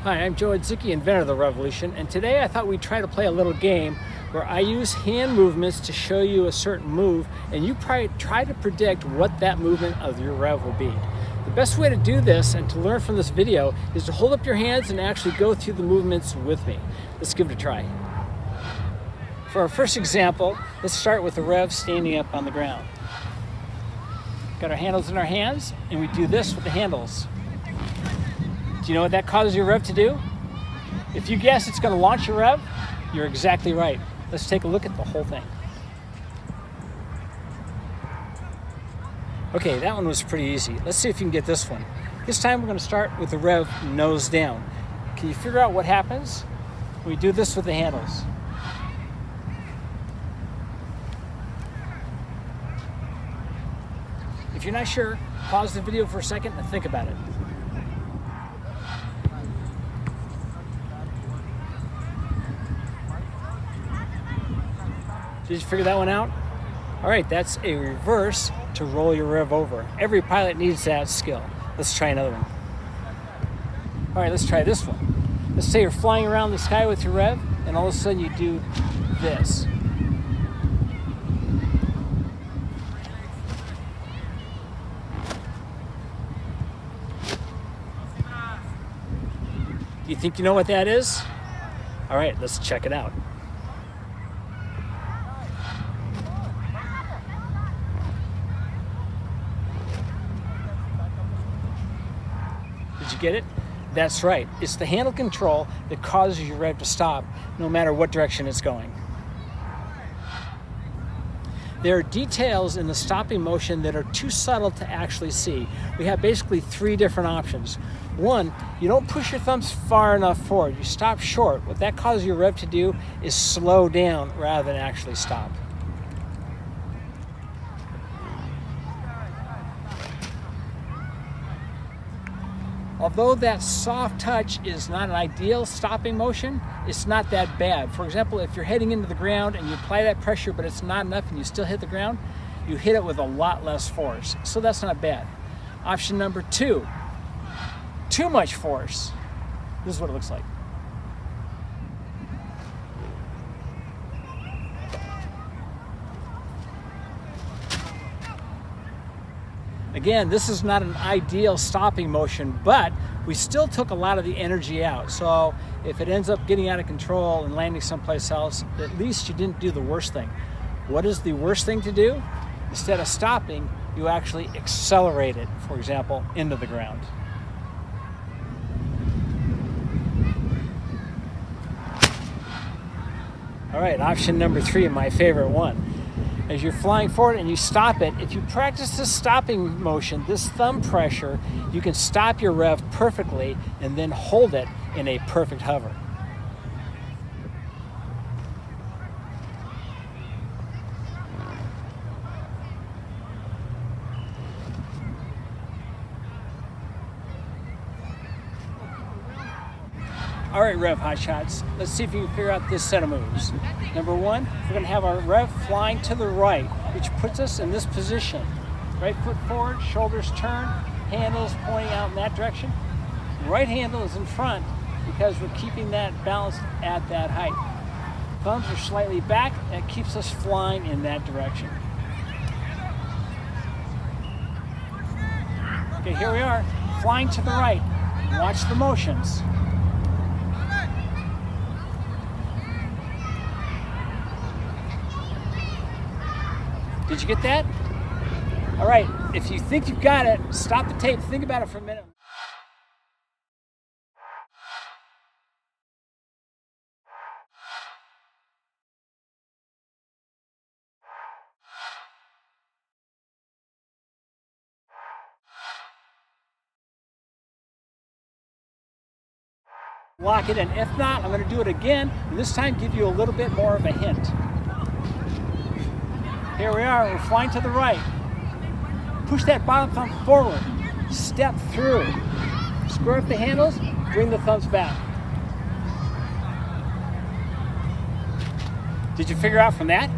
Hi, I'm Joe Adzicki, inventor of the Revolution, and today I thought we'd try to play a little game where I use hand movements to show you a certain move, and you probably try to predict what that movement of your rev will be. The best way to do this and to learn from this video is to hold up your hands and actually go through the movements with me. Let's give it a try. For our first example, let's start with the rev standing up on the ground. Got our handles in our hands, and we do this with the handles. Do you know what that causes your rev to do? If you guess it's going to launch your rev, you're exactly right. Let's take a look at the whole thing. Okay, that one was pretty easy. Let's see if you can get this one. This time we're going to start with the rev nose down. Can you figure out what happens when we do this with the handles? If you're not sure, pause the video for a second and think about it. Did you figure that one out? All right, that's a reverse to roll your rev over. Every pilot needs that skill. Let's try another one. All right, let's try this one. Let's say you're flying around the sky with your rev, and all of a sudden you do this. Do you think you know what that is? All right, let's check it out. Did you get it? That's right. It's the handle control that causes your rev to stop no matter what direction it's going. There are details in the stopping motion that are too subtle to actually see. We have basically three different options. One, you don't push your thumbs far enough forward. You stop short. What that causes your rev to do is slow down rather than actually stop. Although that soft touch is not an ideal stopping motion, it's not that bad. For example, if you're heading into the ground and you apply that pressure but it's not enough and you still hit the ground, you hit it with a lot less force. So that's not bad. Option number two, too much force. This is what it looks like. Again, this is not an ideal stopping motion, but we still took a lot of the energy out. So if it ends up getting out of control and landing someplace else, at least you didn't do the worst thing. What is the worst thing to do? Instead of stopping, you actually accelerate it, for example, into the ground. All right, option number three, my favorite one. As you're flying forward and you stop it, if you practice this stopping motion, this thumb pressure, you can stop your rev perfectly and then hold it in a perfect hover. All right, Rev Hotshots, let's see if you can figure out this set of moves. Number one, we're going to have our rev flying to the right, which puts us in this position. Right foot forward, shoulders turn, handles pointing out in that direction. Right handle is in front because we're keeping that balanced at that height. Thumbs are slightly back, and it keeps us flying in that direction. Okay, here we are, flying to the right. Watch the motions. Did you get that? All right, if you think you've got it, stop the tape, think about it for a minute. Lock it in. If not, I'm going to do it again, and this time give you a little bit more of a hint. Here we are, we're flying to the right. Push that bottom thumb forward. Step through. Square up the handles, bring the thumbs back. Did you figure out from that?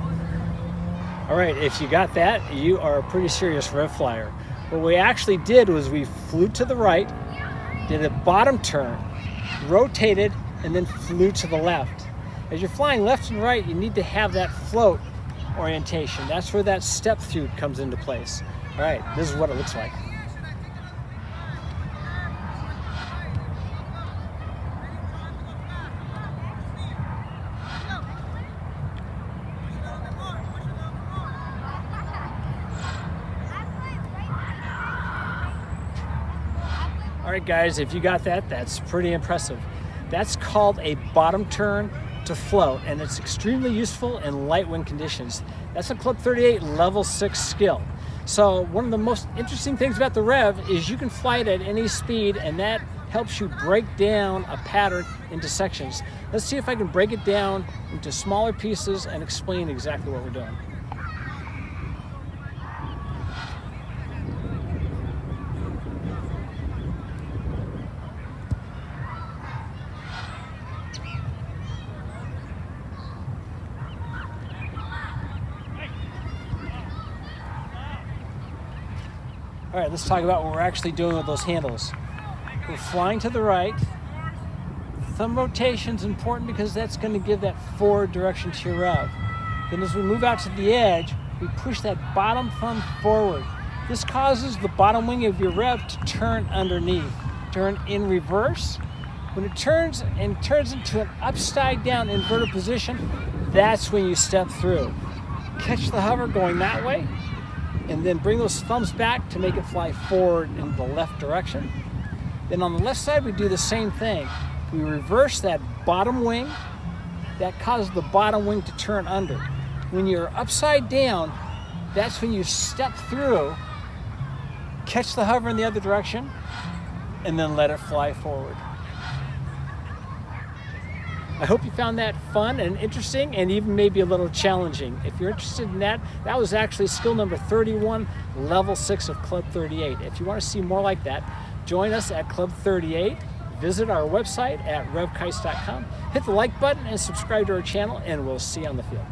All right, if you got that, you are a pretty serious rev flyer. What we actually did was we flew to the right, did a bottom turn, rotated and then flew to the left. As you're flying left and right, you need to have that float orientation. That's where that step through comes into place. All right, this is what it looks like. All right, guys, if you got that, that's pretty impressive. That's called a bottom turn to float, and it's extremely useful in light wind conditions. That's a Club 38 level 6 skill. So one of the most interesting things about the Rev is you can fly it at any speed, and that helps you break down a pattern into sections. Let's see if I can break it down into smaller pieces and explain exactly what we're doing. All right, let's talk about what we're actually doing with those handles. We're flying to the right. Thumb rotation's important because that's going to give that forward direction to your rev. Then as we move out to the edge, we push that bottom thumb forward. This causes the bottom wing of your rev to turn underneath, turn in reverse. When it turns into an upside down inverted position, that's when you step through. Catch the hover going that way, and then bring those thumbs back to make it fly forward in the left direction. Then on the left side, we do the same thing. We reverse that bottom wing. That causes the bottom wing to turn under. When you're upside down, that's when you step through, catch the hover in the other direction, and then let it fly forward. I hope you found that fun and interesting and even maybe a little challenging. If you're interested in that, that was actually skill number 31, level 6 of Club 38. If you want to see more like that, join us at Club 38. Visit our website at revkites.com. Hit the like button and subscribe to our channel, and we'll see you on the field.